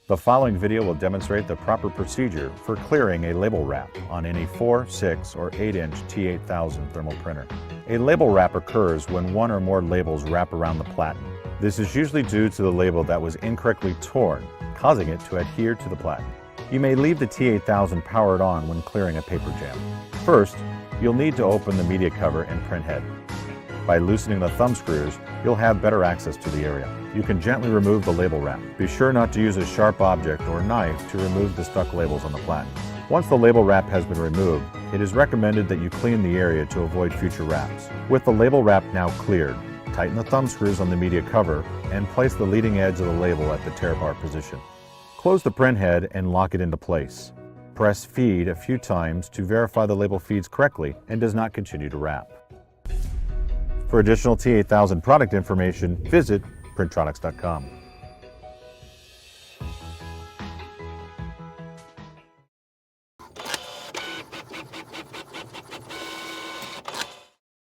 The following video will demonstrate the proper procedure for clearing a label wrap on any 4, 6, or 8-inch T8000 thermal printer. A label wrap occurs when one or more labels wrap around the platen. This is usually due to the label that was incorrectly torn, causing it to adhere to the platen. You may leave the T8000 powered on when clearing a paper jam. First, you'll need to open the media cover and print head. By loosening the thumb screws, you'll have better access to the area. You can gently remove the label wrap. Be sure not to use a sharp object or knife to remove the stuck labels on the platen. Once the label wrap has been removed, it is recommended that you clean the area to avoid future wraps. With the label wrap now cleared, tighten the thumb screws on the media cover and place the leading edge of the label at the tear bar position. Close the print head and lock it into place. Press feed a few times to verify the label feeds correctly and does not continue to wrap. For additional T8000 product information, visit Printronix.com.